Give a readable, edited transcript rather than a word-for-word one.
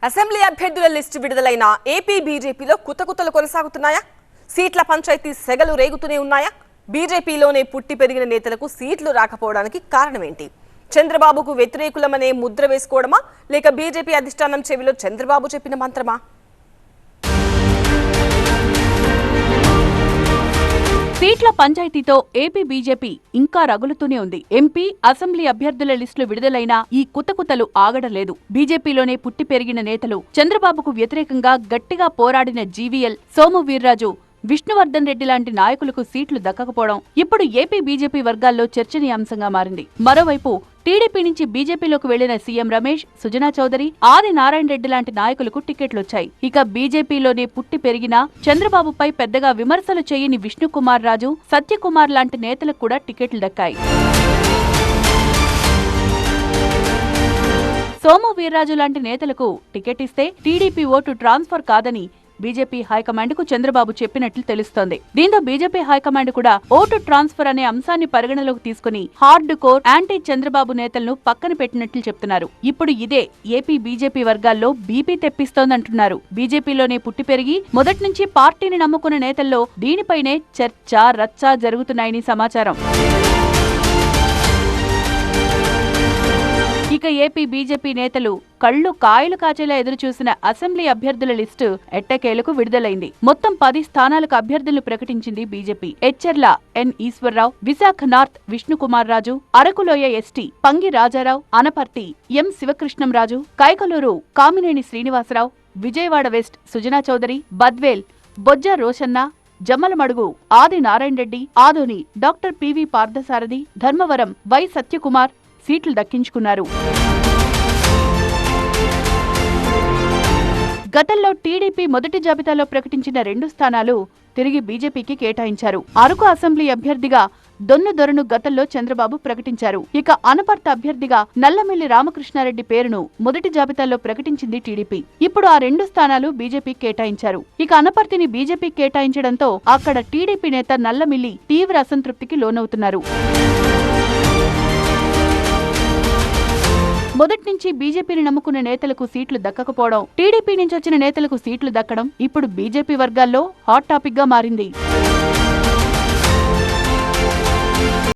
Assembly అభ్యర్థుల list విడుదలైన AP బీజేపీలో కుతకుతలు కొనసాగుతున్నాయా? సీట్ల పంచాయతీ సెగలు రేగుతూనే ఉన్నాయా? బీజేపీలోనే పుట్టి పెరిగిన నేతలకు సీట్లు రాకపోవడానికి కారణమేంటి? చంద్రబాబుకు వ్యతిరేకులమనే ముద్ర వేసుకోవడమా, లేక బీజేపీ అధిష్టానం చెవిలో చంద్రబాబు చెప్పిన మంత్రమా? సీట్ల పంచాయతీతో ఏపీ బీజేపీ ఇంకా రగులుతూనే ఉంది. ఎంపీ, అసెంబ్లీ అభ్యర్థుల లిస్టులు విడుదలైనా ఈ కుతకుతలు ఆగడలేదు. బీజేపీలోనే పుట్టి పెరిగిన నేతలు, చంద్రబాబుకు వ్యతిరేకంగా గట్టిగా పోరాడిన జీవీఎల్, సోము వీర్రాజు, విష్ణువర్ధన్ రెడ్డి లాంటి నాయకులకు సీట్లు దక్కకపోవడం ఇప్పుడు ఏపీ బీజేపీ వర్గాల్లో చర్చనీయాంశంగా మారింది. మరోవైపు టీడీపీ నుంచి బీజేపీలోకి వెళ్లిన సీఎం రమేష్, సుజనా చౌదరి, ఆది నారాయణ రెడ్డి లాంటి నాయకులకు టికెట్లొచ్చాయి. ఇక బీజేపీలోనే పుట్టి పెరిగిన చంద్రబాబుపై పెద్దగా విమర్శలు చేయని విష్ణుకుమార్ రాజు, సత్యకుమార్ లాంటి నేతలకు కూడా టికెట్లు దక్కాయి. సోము వీర్రాజు లాంటి నేతలకు టికెట్ ఇస్తే టీడీపీ ఓటు ట్రాన్స్ఫర్ కాదని బీజేపీ హైకమాండ్ కు చంద్రబాబు చెప్పినట్లు తెలుస్తోంది. దీంతో బీజేపీ హైకమాండ్ కూడా ఓటు ట్రాన్స్ఫర్ అనే అంశాన్ని పరిగణలోకి తీసుకుని హార్డ్ కోర్ యాంటీ చంద్రబాబు నేతలను పక్కన పెట్టినట్లు చెప్తున్నారు. ఇప్పుడు ఇదే ఏపీ బీజేపీ వర్గాల్లో బీపీ తెప్పిస్తోందంటున్నారు. బీజేపీలోనే పుట్టి పెరిగి మొదటి నుంచి పార్టీని నమ్ముకున్న నేతల్లో దీనిపైనే చర్చ, రచ్చ జరుగుతున్నాయని సమాచారం. ఇక ఏపీ బీజేపీ నేతలు కళ్లు కాయలు కాచేలా ఎదురుచూసిన అసెంబ్లీ అభ్యర్థుల లిస్టు ఎట్టకేలకు విడుదలైంది. మొత్తం 10 స్థానాలకు అభ్యర్థులను ప్రకటించింది BJP. Etcherla N Eswararao, Visakha north Vishnukumar Raju, Arakuloya ST Pangi Rajarao, Anaparthi M Sivakrishnamraju, Kaikaluru Kamineni Srinivasarao, Vijayawada west Sujana Chowdary, Badvel Bojja Roshanna, Jammalamadugu Adi Narayana Reddy, Adoni doctor PV Parthasarathy, Dharmavaram Y Satyakumar సీట్లు దక్కించుకున్నారు. గతంలో టీడీపీ మొదటి జాబితాలో ప్రకటించిన 2 స్థానాలు తిరిగి బీజేపీకి కేటాయించారు. అరకు అసెంబ్లీ అభ్యర్థిగా దొన్నుదొరను గతంలో చంద్రబాబు ప్రకటించారు. ఇక అనపర్తి అభ్యర్థిగా నల్లమిల్లి రామకృష్ణారెడ్డి పేరును మొదటి జాబితాలో ప్రకటించింది టీడీపీ. ఇప్పుడు ఆ 2 స్థానాలు బీజేపీ కేటాయించారు. ఇక అనపర్తిని బీజేపీ కేటాయించడంతో అక్కడ టీడీపీ నేత నల్లమిల్లి తీవ్ర అసంతృప్తికి లోనవుతున్నారు. మొదటి నుంచి బీజేపీని నమ్ముకున్న నేతలకు సీట్లు దక్కకపోవడం, టీడీపీ నుంచి వచ్చిన నేతలకు సీట్లు దక్కడం ఇప్పుడు బీజేపీ వర్గాల్లో హాట్ టాపిక్ గా మారింది.